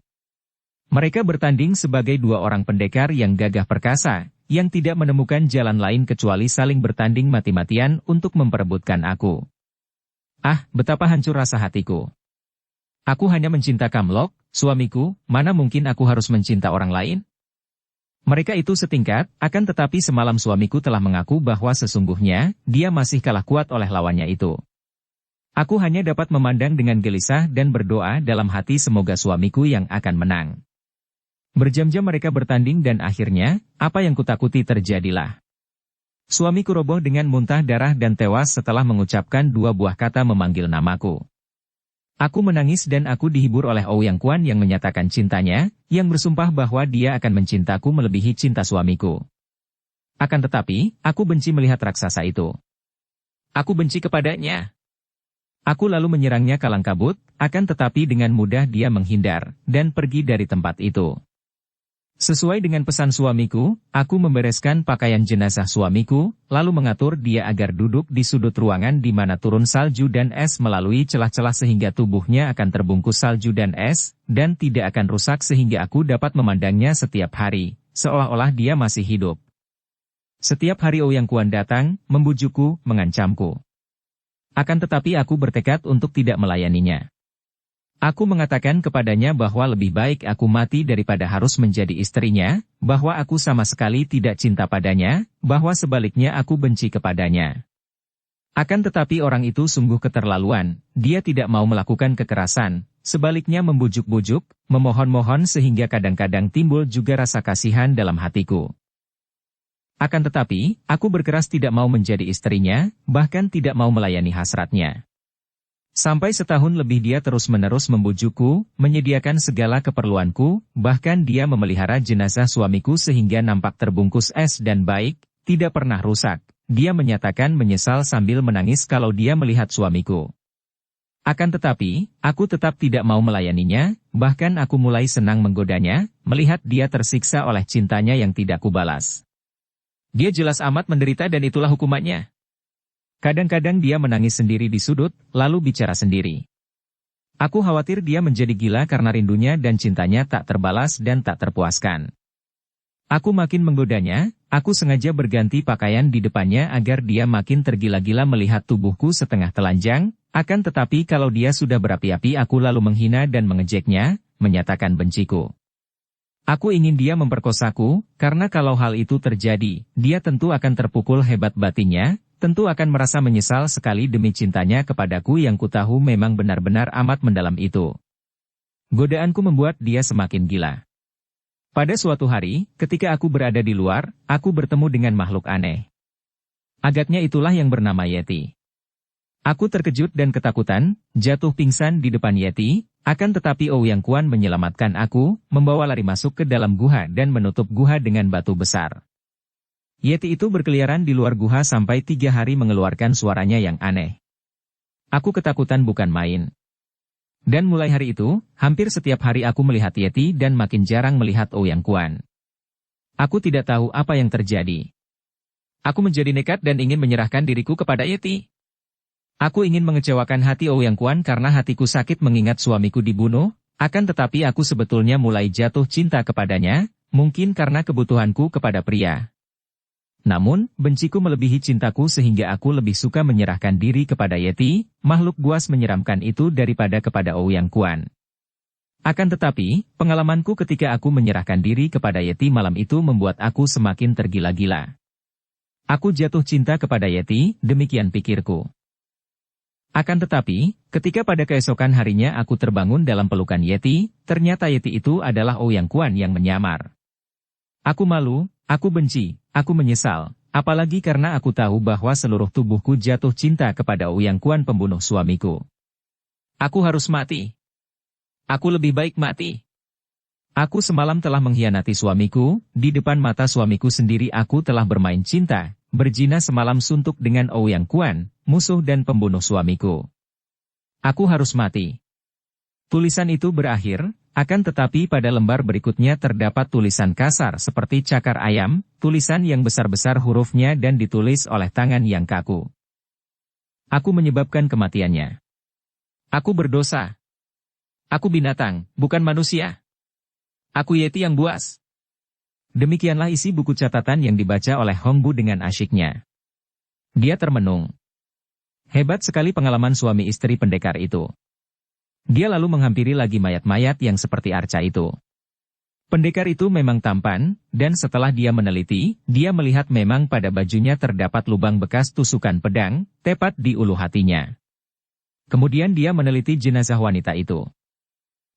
Mereka bertanding sebagai 2 orang pendekar yang gagah perkasa, yang tidak menemukan jalan lain kecuali saling bertanding mati-matian untuk memperebutkan aku. Ah, betapa hancur rasa hatiku. Aku hanya mencinta Kamlok, suamiku, mana mungkin aku harus mencinta orang lain? Mereka itu setingkat, akan tetapi semalam suamiku telah mengaku bahwa sesungguhnya, dia masih kalah kuat oleh lawannya itu. Aku hanya dapat memandang dengan gelisah dan berdoa dalam hati semoga suamiku yang akan menang. Berjam-jam mereka bertanding dan akhirnya, apa yang kutakuti terjadilah. Suamiku roboh dengan muntah darah dan tewas setelah mengucapkan 2 buah kata memanggil namaku. Aku menangis dan aku dihibur oleh Ouyang Kuan yang menyatakan cintanya, yang bersumpah bahwa dia akan mencintaku melebihi cinta suamiku. Akan tetapi, aku benci melihat raksasa itu. Aku benci kepadanya. Aku lalu menyerangnya kalang kabut, akan tetapi dengan mudah dia menghindar, dan pergi dari tempat itu. Sesuai dengan pesan suamiku, aku membereskan pakaian jenazah suamiku, lalu mengatur dia agar duduk di sudut ruangan di mana turun salju dan es melalui celah-celah sehingga tubuhnya akan terbungkus salju dan es, dan tidak akan rusak sehingga aku dapat memandangnya setiap hari, seolah-olah dia masih hidup. Setiap hari Ouyang Kuan datang, membujukku, mengancamku. Akan tetapi aku bertekad untuk tidak melayaninya. Aku mengatakan kepadanya bahwa lebih baik aku mati daripada harus menjadi istrinya, bahwa aku sama sekali tidak cinta padanya, bahwa sebaliknya aku benci kepadanya. Akan tetapi orang itu sungguh keterlaluan, dia tidak mau melakukan kekerasan, sebaliknya membujuk-bujuk, memohon-mohon sehingga kadang-kadang timbul juga rasa kasihan dalam hatiku. Akan tetapi, aku berkeras tidak mau menjadi istrinya, bahkan tidak mau melayani hasratnya. Sampai setahun lebih dia terus-menerus membujukku, menyediakan segala keperluanku, bahkan dia memelihara jenazah suamiku sehingga nampak terbungkus es dan baik, tidak pernah rusak. Dia menyatakan menyesal sambil menangis kalau dia melihat suamiku. Akan tetapi, aku tetap tidak mau melayaninya, bahkan aku mulai senang menggodanya, melihat dia tersiksa oleh cintanya yang tidak kubalas. Dia jelas amat menderita dan itulah hukumannya. Kadang-kadang dia menangis sendiri di sudut, lalu bicara sendiri. Aku khawatir dia menjadi gila karena rindunya dan cintanya tak terbalas dan tak terpuaskan. Aku makin menggodanya, aku sengaja berganti pakaian di depannya agar dia makin tergila-gila melihat tubuhku setengah telanjang, akan tetapi kalau dia sudah berapi-api aku lalu menghina dan mengejeknya, menyatakan benciku. Aku ingin dia memperkosaku, karena kalau hal itu terjadi, dia tentu akan terpukul hebat batinnya, tentu akan merasa menyesal sekali demi cintanya kepadaku yang kutahu memang benar-benar amat mendalam itu. Godaanku membuat dia semakin gila. Pada suatu hari, ketika aku berada di luar, aku bertemu dengan makhluk aneh. Agaknya itulah yang bernama Yeti. Aku terkejut dan ketakutan, jatuh pingsan di depan Yeti, akan tetapi Ouyang Kuan menyelamatkan aku, membawa lari masuk ke dalam guha dan menutup guha dengan batu besar. Yeti itu berkeliaran di luar guha sampai 3 hari mengeluarkan suaranya yang aneh. Aku ketakutan bukan main. Dan mulai hari itu, hampir setiap hari aku melihat Yeti dan makin jarang melihat Ouyang Kuan. Aku tidak tahu apa yang terjadi. Aku menjadi nekat dan ingin menyerahkan diriku kepada Yeti. Aku ingin mengecewakan hati Ouyang Kuan karena hatiku sakit mengingat suamiku dibunuh, akan tetapi aku sebetulnya mulai jatuh cinta kepadanya, mungkin karena kebutuhanku kepada pria. Namun, benciku melebihi cintaku sehingga aku lebih suka menyerahkan diri kepada Yeti, makhluk buas menyeramkan itu daripada kepada Ouyang Kuan. Akan tetapi, pengalamanku ketika aku menyerahkan diri kepada Yeti malam itu membuat aku semakin tergila-gila. Aku jatuh cinta kepada Yeti, demikian pikirku. Akan tetapi, ketika pada keesokan harinya aku terbangun dalam pelukan Yeti, ternyata Yeti itu adalah Ouyang Kuan yang menyamar. Aku malu, aku benci, aku menyesal, apalagi karena aku tahu bahwa seluruh tubuhku jatuh cinta kepada Ouyang Kuan pembunuh suamiku. Aku harus mati. Aku lebih baik mati. Aku semalam telah mengkhianati suamiku, di depan mata suamiku sendiri aku telah bermain cinta, berzina semalam suntuk dengan Ouyang Kuan, musuh dan pembunuh suamiku. Aku harus mati. Tulisan itu berakhir, akan tetapi pada lembar berikutnya terdapat tulisan kasar seperti cakar ayam, tulisan yang besar-besar hurufnya dan ditulis oleh tangan yang kaku. Aku menyebabkan kematiannya. Aku berdosa. Aku binatang, bukan manusia. Aku Yeti yang buas. Demikianlah isi buku catatan yang dibaca oleh Hong Bu dengan asyiknya. Dia termenung. Hebat sekali pengalaman suami istri pendekar itu. Dia lalu menghampiri lagi mayat-mayat yang seperti arca itu. Pendekar itu memang tampan, dan setelah dia meneliti, dia melihat memang pada bajunya terdapat lubang bekas tusukan pedang, tepat di ulu hatinya. Kemudian dia meneliti jenazah wanita itu.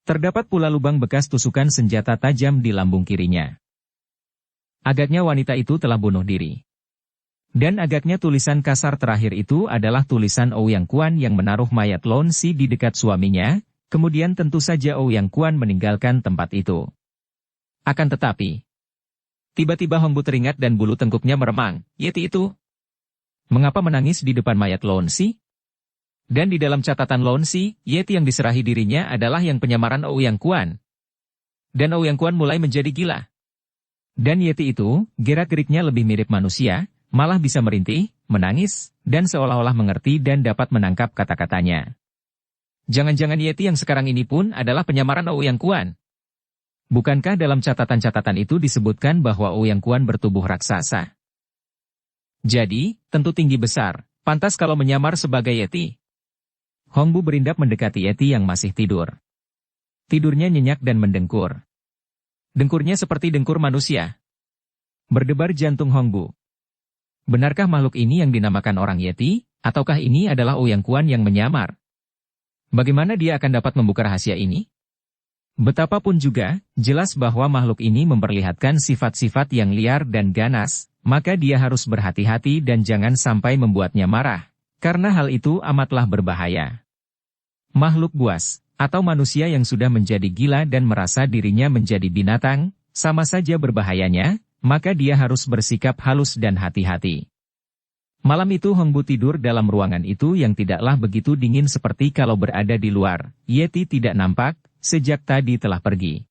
Terdapat pula lubang bekas tusukan senjata tajam di lambung kirinya. Agaknya wanita itu telah bunuh diri. Dan agaknya tulisan kasar terakhir itu adalah tulisan Ouyang Kuan yang menaruh mayat Lon Si di dekat suaminya, kemudian tentu saja Ouyang Kuan meninggalkan tempat itu. Akan tetapi, tiba-tiba Hong Bu teringat dan bulu tengkuknya meremang. Yeti itu mengapa menangis di depan mayat Lon Si? Dan di dalam catatan Lon Si, Yeti yang diserahi dirinya adalah yang penyamaran Ouyang Kuan. Dan Ouyang Kuan mulai menjadi gila. Dan Yeti itu, gerak-geriknya lebih mirip manusia, malah bisa merintih, menangis, dan seolah-olah mengerti dan dapat menangkap kata-katanya. Jangan-jangan Yeti yang sekarang ini pun adalah penyamaran Ouyang Kuan. Bukankah dalam catatan-catatan itu disebutkan bahwa Ouyang Kuan bertubuh raksasa? Jadi, tentu tinggi besar, pantas kalau menyamar sebagai Yeti. Hong Bu berindap mendekati Yeti yang masih tidur. Tidurnya nyenyak dan mendengkur. Dengkurnya seperti dengkur manusia. Berdebar jantung Hongbu. Benarkah makhluk ini yang dinamakan orang Yeti, ataukah ini adalah Ouyang Kuan yang menyamar? Bagaimana dia akan dapat membuka rahasia ini? Betapapun juga, jelas bahwa makhluk ini memperlihatkan sifat-sifat yang liar dan ganas, maka dia harus berhati-hati dan jangan sampai membuatnya marah, karena hal itu amatlah berbahaya. Makhluk buas, atau manusia yang sudah menjadi gila dan merasa dirinya menjadi binatang, sama saja berbahayanya, maka dia harus bersikap halus dan hati-hati. Malam itu Hongbu tidur dalam ruangan itu yang tidaklah begitu dingin seperti kalau berada di luar. Yeti tidak nampak, sejak tadi telah pergi.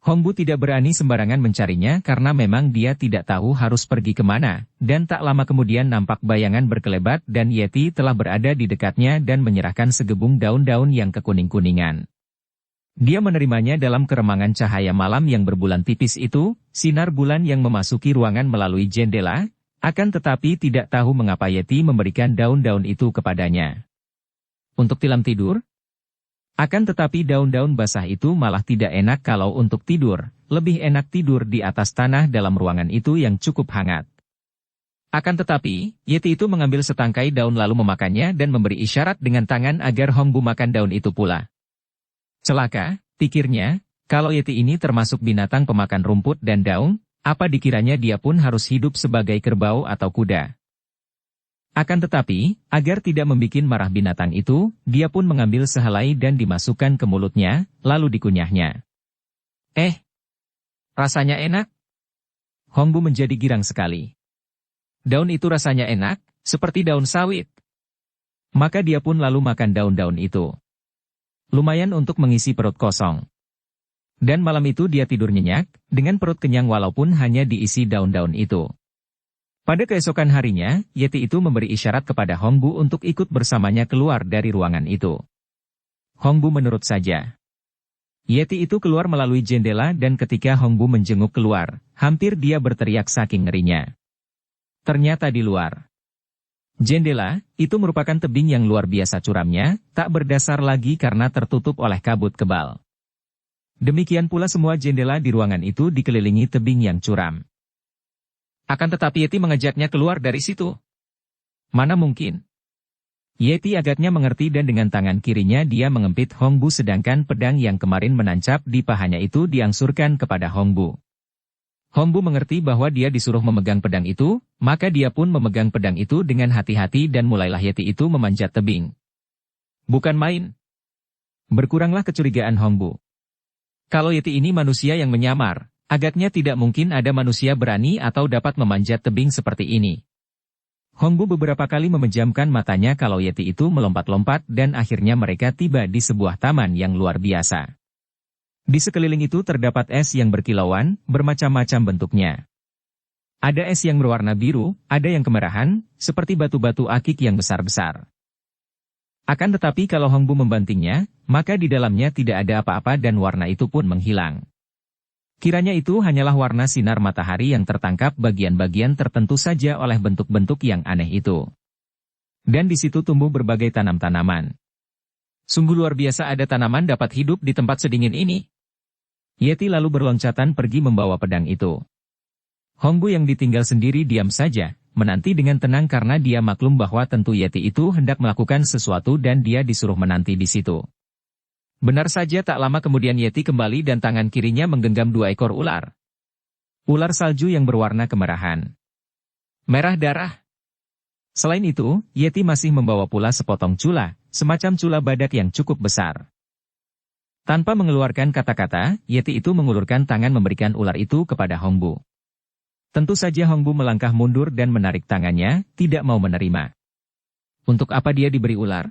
Hongbu tidak berani sembarangan mencarinya karena memang dia tidak tahu harus pergi kemana, dan tak lama kemudian nampak bayangan berkelebat dan Yeti telah berada di dekatnya dan menyerahkan segebung daun-daun yang kekuning-kuningan. Dia menerimanya dalam keremangan cahaya malam yang berbulan tipis itu, sinar bulan yang memasuki ruangan melalui jendela, akan tetapi tidak tahu mengapa Yeti memberikan daun-daun itu kepadanya. Untuk tilam tidur? Akan tetapi daun-daun basah itu malah tidak enak kalau untuk tidur, lebih enak tidur di atas tanah dalam ruangan itu yang cukup hangat. Akan tetapi, Yeti itu mengambil setangkai daun lalu memakannya dan memberi isyarat dengan tangan agar Hongbu makan daun itu pula. Celaka, pikirnya, kalau Yeti ini termasuk binatang pemakan rumput dan daun, apa dikiranya dia pun harus hidup sebagai kerbau atau kuda. Akan tetapi, agar tidak membuat marah binatang itu, dia pun mengambil sehelai dan dimasukkan ke mulutnya, lalu dikunyahnya. Rasanya enak? Hongbu menjadi girang sekali. Daun itu rasanya enak, seperti daun sawit. Maka dia pun lalu makan daun-daun itu. Lumayan untuk mengisi perut kosong. Dan malam itu dia tidur nyenyak, dengan perut kenyang walaupun hanya diisi daun-daun itu. Pada keesokan harinya, Yeti itu memberi isyarat kepada Hongbu untuk ikut bersamanya keluar dari ruangan itu. Hongbu menurut saja. Yeti itu keluar melalui jendela dan ketika Hongbu menjenguk keluar, hampir dia berteriak saking ngerinya. Ternyata di luar jendela, itu merupakan tebing yang luar biasa curamnya, tak berdasar lagi karena tertutup oleh kabut kebal. Demikian pula semua jendela di ruangan itu dikelilingi tebing yang curam. Akan tetapi Yeti mengajaknya keluar dari situ. Mana mungkin? Yeti agaknya mengerti dan dengan tangan kirinya dia mengempit Hongbu sedangkan pedang yang kemarin menancap di pahanya itu diangsurkan kepada Hongbu. Hongbu mengerti bahwa dia disuruh memegang pedang itu, maka dia pun memegang pedang itu dengan hati-hati dan mulailah Yeti itu memanjat tebing. Bukan main. Berkuranglah kecurigaan Hongbu. Kalau Yeti ini manusia yang menyamar, agaknya tidak mungkin ada manusia berani atau dapat memanjat tebing seperti ini. Hongbu beberapa kali memejamkan matanya kalau Yeti itu melompat-lompat dan akhirnya mereka tiba di sebuah taman yang luar biasa. Di sekeliling itu terdapat es yang berkilauan, bermacam-macam bentuknya. Ada es yang berwarna biru, ada yang kemerahan, seperti batu-batu akik yang besar-besar. Akan tetapi kalau Hongbu membantingnya, maka di dalamnya tidak ada apa-apa dan warna itu pun menghilang. Kiranya itu hanyalah warna sinar matahari yang tertangkap bagian-bagian tertentu saja oleh bentuk-bentuk yang aneh itu. Dan di situ tumbuh berbagai tanam-tanaman. Sungguh luar biasa ada tanaman dapat hidup di tempat sedingin ini. Yeti lalu berloncatan pergi membawa pedang itu. Hongbu yang ditinggal sendiri diam saja, menanti dengan tenang karena dia maklum bahwa tentu Yeti itu hendak melakukan sesuatu dan dia disuruh menanti di situ. Benar saja tak lama kemudian Yeti kembali dan tangan kirinya menggenggam 2 ekor ular. Ular salju yang berwarna kemerahan. Merah darah. Selain itu, Yeti masih membawa pula sepotong cula, semacam cula badak yang cukup besar. Tanpa mengeluarkan kata-kata, Yeti itu mengulurkan tangan memberikan ular itu kepada Hongbu. Tentu saja Hongbu melangkah mundur dan menarik tangannya, tidak mau menerima. Untuk apa dia diberi ular?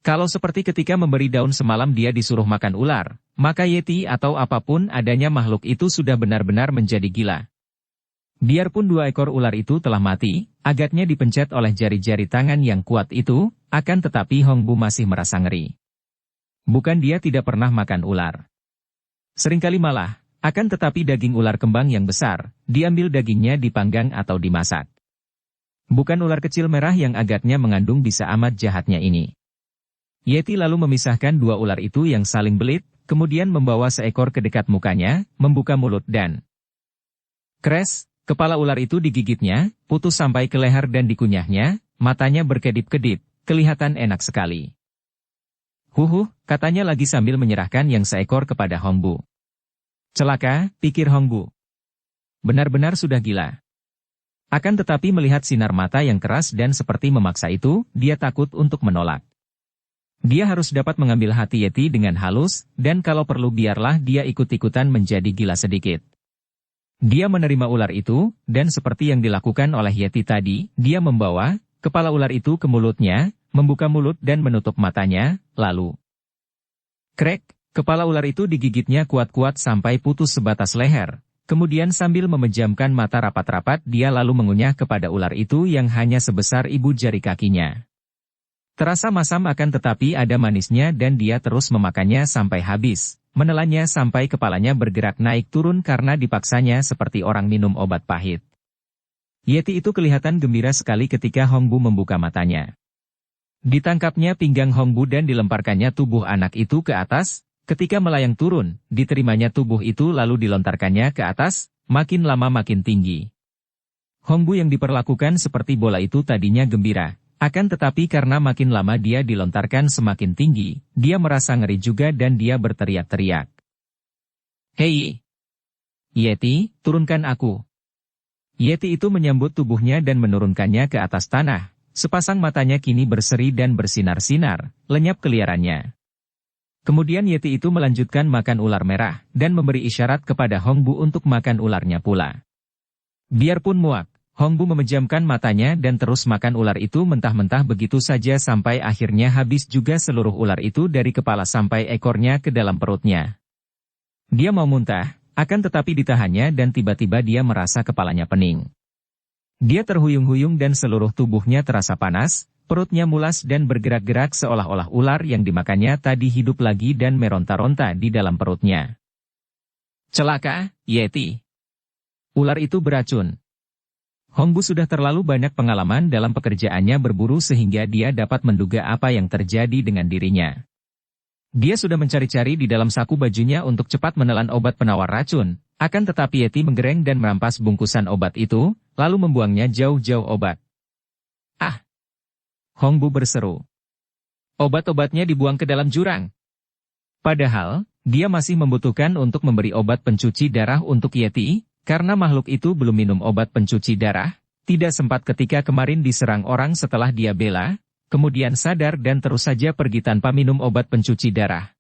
Kalau seperti ketika memberi daun semalam dia disuruh makan ular, maka Yeti atau apapun adanya makhluk itu sudah benar-benar menjadi gila. Biarpun 2 ekor ular itu telah mati, agaknya dipencet oleh jari-jari tangan yang kuat itu, akan tetapi Hongbu masih merasa ngeri. Bukan dia tidak pernah makan ular. Seringkali malah, akan tetapi daging ular kembang yang besar, diambil dagingnya dipanggang atau dimasak. Bukan ular kecil merah yang agaknya mengandung bisa amat jahatnya ini. Yeti lalu memisahkan dua ular itu yang saling belit, kemudian membawa seekor ke dekat mukanya, membuka mulut dan kres, kepala ular itu digigitnya, putus sampai ke leher dan dikunyahnya, matanya berkedip-kedip, kelihatan enak sekali. Katanya lagi sambil menyerahkan yang seekor kepada Hongbu. Celaka, pikir Hongbu. Benar-benar sudah gila. Akan tetapi melihat sinar mata yang keras dan seperti memaksa itu, dia takut untuk menolak. Dia harus dapat mengambil hati Yeti dengan halus, dan kalau perlu biarlah dia ikut-ikutan menjadi gila sedikit. Dia menerima ular itu, dan seperti yang dilakukan oleh Yeti tadi, dia membawa kepala ular itu ke mulutnya, membuka mulut dan menutup matanya, lalu krek, kepala ular itu digigitnya kuat-kuat sampai putus sebatas leher. Kemudian sambil memejamkan mata rapat-rapat dia lalu mengunyah kepada ular itu yang hanya sebesar ibu jari kakinya. Terasa masam akan tetapi ada manisnya dan dia terus memakannya sampai habis. Menelannya sampai kepalanya bergerak naik turun karena dipaksanya seperti orang minum obat pahit. Yeti itu kelihatan gembira sekali ketika Hongbu membuka matanya. Ditangkapnya pinggang Hongbu dan dilemparkannya tubuh anak itu ke atas, ketika melayang turun, diterimanya tubuh itu lalu dilontarkannya ke atas, makin lama makin tinggi. Hongbu yang diperlakukan seperti bola itu tadinya gembira. Akan tetapi karena makin lama dia dilontarkan semakin tinggi, dia merasa ngeri juga dan dia berteriak-teriak. Hei! Yeti, turunkan aku. Yeti itu menyambut tubuhnya dan menurunkannya ke atas tanah. Sepasang matanya kini berseri dan bersinar-sinar, lenyap keliarannya. Kemudian Yeti itu melanjutkan makan ular merah, dan memberi isyarat kepada Hongbu untuk makan ularnya pula. Biarpun muak, Hongbu memejamkan matanya dan terus makan ular itu mentah-mentah begitu saja sampai akhirnya habis juga seluruh ular itu dari kepala sampai ekornya ke dalam perutnya. Dia mau muntah, akan tetapi ditahannya dan tiba-tiba dia merasa kepalanya pening. Dia terhuyung-huyung dan seluruh tubuhnya terasa panas, perutnya mulas dan bergerak-gerak seolah-olah ular yang dimakannya tadi hidup lagi dan meronta-ronta di dalam perutnya. Celaka, Yeti. Ular itu beracun. Hongbu sudah terlalu banyak pengalaman dalam pekerjaannya berburu sehingga dia dapat menduga apa yang terjadi dengan dirinya. Dia sudah mencari-cari di dalam saku bajunya untuk cepat menelan obat penawar racun, akan tetapi Yeti menggereng dan merampas bungkusan obat itu, lalu membuangnya jauh-jauh obat. Ah! Hongbu berseru. Obat-obatnya dibuang ke dalam jurang. Padahal, dia masih membutuhkan untuk memberi obat pencuci darah untuk Yeti, karena makhluk itu belum minum obat pencuci darah, tidak sempat ketika kemarin diserang orang setelah dia bela, kemudian sadar dan terus saja pergi tanpa minum obat pencuci darah.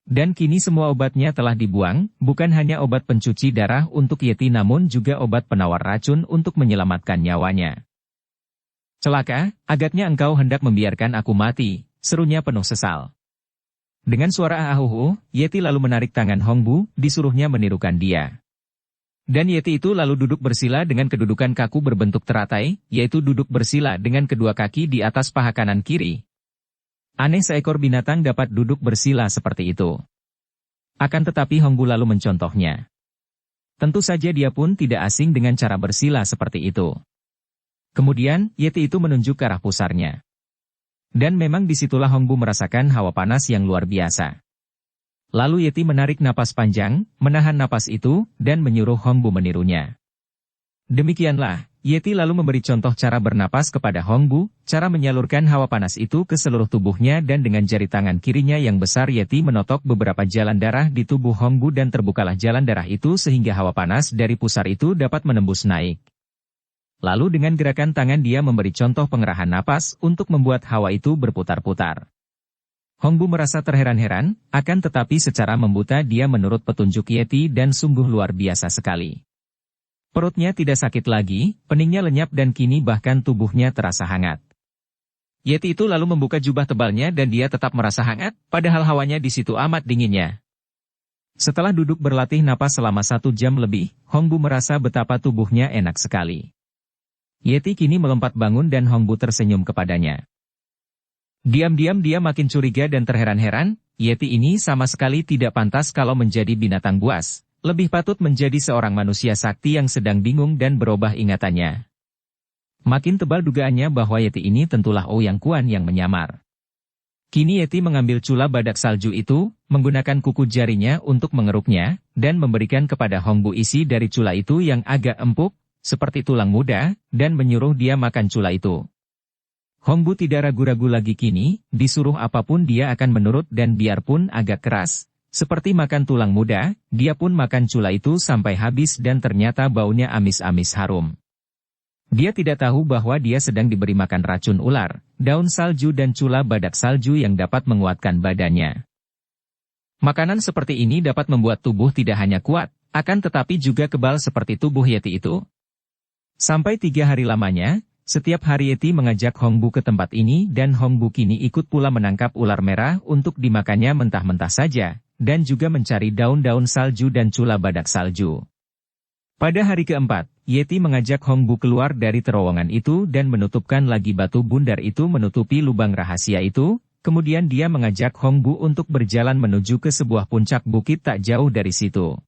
Dan kini semua obatnya telah dibuang, bukan hanya obat pencuci darah untuk Yeti namun juga obat penawar racun untuk menyelamatkan nyawanya. Celaka, agaknya engkau hendak membiarkan aku mati, serunya penuh sesal. Dengan suara ahuhu, Yeti lalu menarik tangan Hongbu, disuruhnya menirukan dia. Dan Yeti itu lalu duduk bersila dengan kedudukan kaku berbentuk teratai, yaitu duduk bersila dengan kedua kaki di atas paha kanan kiri. Aneh seekor binatang dapat duduk bersila seperti itu. Akan tetapi Hongbu lalu mencontohnya. Tentu saja dia pun tidak asing dengan cara bersila seperti itu. Kemudian, Yeti itu menunjuk ke arah pusarnya. Dan memang disitulah Hongbu merasakan hawa panas yang luar biasa. Lalu Yeti menarik napas panjang, menahan napas itu, dan menyuruh Hongbu menirunya. Demikianlah, Yeti lalu memberi contoh cara bernapas kepada Hongbu, cara menyalurkan hawa panas itu ke seluruh tubuhnya dan dengan jari tangan kirinya yang besar Yeti menotok beberapa jalan darah di tubuh Hongbu dan terbukalah jalan darah itu sehingga hawa panas dari pusar itu dapat menembus naik. Lalu dengan gerakan tangan dia memberi contoh pengerahan napas untuk membuat hawa itu berputar-putar. Hongbu merasa terheran-heran, akan tetapi secara membuta dia menurut petunjuk Yeti dan sungguh luar biasa sekali. Perutnya tidak sakit lagi, peningnya lenyap dan kini bahkan tubuhnya terasa hangat. Yeti itu lalu membuka jubah tebalnya dan dia tetap merasa hangat, padahal hawanya di situ amat dinginnya. Setelah duduk berlatih napas selama 1 jam lebih, Hongbu merasa betapa tubuhnya enak sekali. Yeti kini melompat bangun dan Hongbu tersenyum kepadanya. Diam-diam dia makin curiga dan terheran-heran, Yeti ini sama sekali tidak pantas kalau menjadi binatang buas, lebih patut menjadi seorang manusia sakti yang sedang bingung dan berubah ingatannya. Makin tebal dugaannya bahwa Yeti ini tentulah Ouyang Kuan yang menyamar. Kini Yeti mengambil cula badak salju itu, menggunakan kuku jarinya untuk mengeruknya, dan memberikan kepada Hongbu isi dari cula itu yang agak empuk, seperti tulang muda, dan menyuruh dia makan cula itu. Hongbu tidak ragu-ragu lagi kini, disuruh apapun dia akan menurut dan biarpun agak keras. Seperti makan tulang muda, dia pun makan cula itu sampai habis dan ternyata baunya amis-amis harum. Dia tidak tahu bahwa dia sedang diberi makan racun ular, daun salju dan cula badak salju yang dapat menguatkan badannya. Makanan seperti ini dapat membuat tubuh tidak hanya kuat, akan tetapi juga kebal seperti tubuh Yeti itu. Sampai 3 hari lamanya, setiap hari Yeti mengajak Hongbu ke tempat ini dan Hongbu kini ikut pula menangkap ular merah untuk dimakannya mentah-mentah saja, dan juga mencari daun-daun salju dan cula badak salju. Pada hari keempat, Yeti mengajak Hongbu keluar dari terowongan itu dan menutupkan lagi batu bundar itu menutupi lubang rahasia itu, kemudian dia mengajak Hongbu untuk berjalan menuju ke sebuah puncak bukit tak jauh dari situ.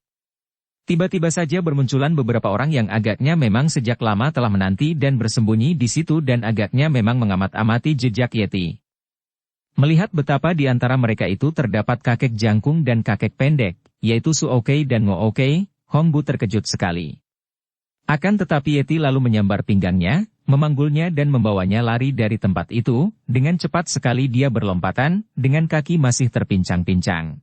Tiba-tiba saja bermunculan beberapa orang yang agaknya memang sejak lama telah menanti dan bersembunyi di situ dan agaknya memang mengamat-amati jejak Yeti. Melihat betapa di antara mereka itu terdapat kakek jangkung dan kakek pendek, yaitu Su Okey dan Ngo Okey, Hongbu terkejut sekali. Akan tetapi Yeti lalu menyambar pinggangnya, memanggulnya dan membawanya lari dari tempat itu, dengan cepat sekali dia berlompatan, dengan kaki masih terpincang-pincang.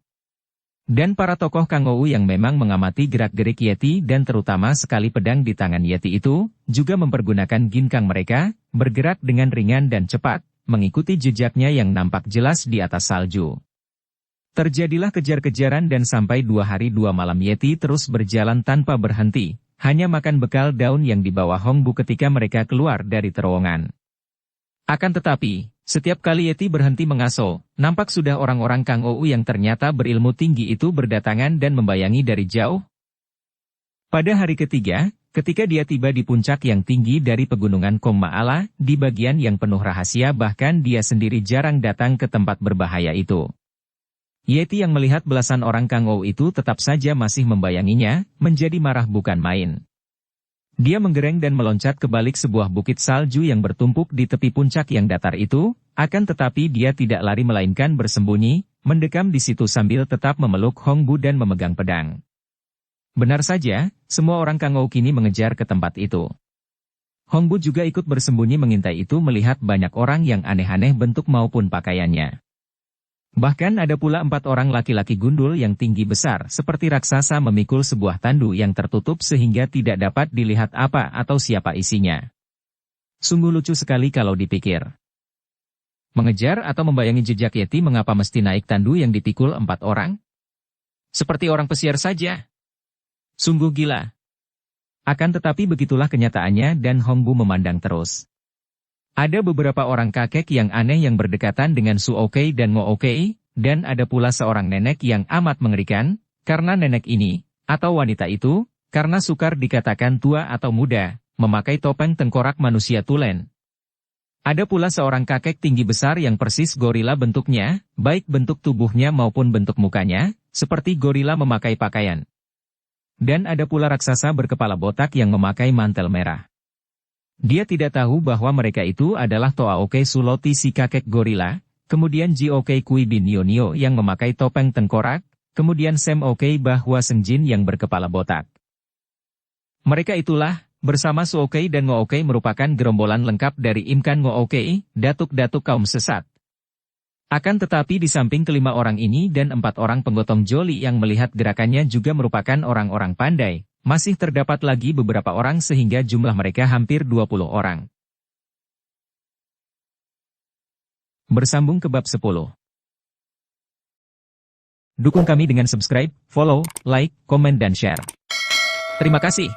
Dan para tokoh Kangou yang memang mengamati gerak-gerik Yeti dan terutama sekali pedang di tangan Yeti itu, juga mempergunakan ginkang mereka, bergerak dengan ringan dan cepat, mengikuti jejaknya yang nampak jelas di atas salju. Terjadilah kejar-kejaran dan sampai 2 hari 2 malam Yeti terus berjalan tanpa berhenti, hanya makan bekal daun yang dibawa Hongbu ketika mereka keluar dari terowongan. Akan tetapi, setiap kali Yeti berhenti mengaso, nampak sudah orang-orang Kangou yang ternyata berilmu tinggi itu berdatangan dan membayangi dari jauh. Pada hari ketiga, ketika dia tiba di puncak yang tinggi dari pegunungan Kong Maala, di bagian yang penuh rahasia bahkan dia sendiri jarang datang ke tempat berbahaya itu. Yeti yang melihat belasan orang Kangou itu tetap saja masih membayanginya, menjadi marah bukan main. Dia menggereng dan meloncat ke balik sebuah bukit salju yang bertumpuk di tepi puncak yang datar itu, akan tetapi dia tidak lari melainkan bersembunyi, mendekam di situ sambil tetap memeluk Hongbu dan memegang pedang. Benar saja, semua orang Kangou kini mengejar ke tempat itu. Hongbu juga ikut bersembunyi mengintai itu melihat banyak orang yang aneh-aneh bentuk maupun pakaiannya. Bahkan ada pula 4 orang laki-laki gundul yang tinggi besar seperti raksasa memikul sebuah tandu yang tertutup sehingga tidak dapat dilihat apa atau siapa isinya. Sungguh lucu sekali kalau dipikir. Mengejar atau membayangi jejak Yeti mengapa mesti naik tandu yang dipikul 4 orang? Seperti orang pesiar saja. Sungguh gila. Akan tetapi begitulah kenyataannya dan Hongbu memandang terus. Ada beberapa orang kakek yang aneh yang berdekatan dengan Su Okey dan Ngo Okey, dan ada pula seorang nenek yang amat mengerikan, karena nenek ini, atau wanita itu, karena sukar dikatakan tua atau muda, memakai topeng tengkorak manusia tulen. Ada pula seorang kakek tinggi besar yang persis gorila bentuknya, baik bentuk tubuhnya maupun bentuk mukanya, seperti gorila memakai pakaian. Dan ada pula raksasa berkepala botak yang memakai mantel merah. Dia tidak tahu bahwa mereka itu adalah Toa Okey Suloti si kakek gorila, kemudian Ji Okey Kui bin Nio yang memakai topeng tengkorak, kemudian Sem Okey bahwa Sengjin yang berkepala botak. Mereka itulah, bersama Su Okey dan Ngo Okey merupakan gerombolan lengkap dari Imkan Ngo Okey, datuk-datuk kaum sesat. Akan tetapi di samping kelima orang ini dan 4 orang penggotong joli yang melihat gerakannya juga merupakan orang-orang pandai. Masih terdapat lagi beberapa orang sehingga jumlah mereka hampir 20 orang. Bersambung ke bab 10. Dukung kami dengan subscribe, follow, like, komen dan share. Terima kasih.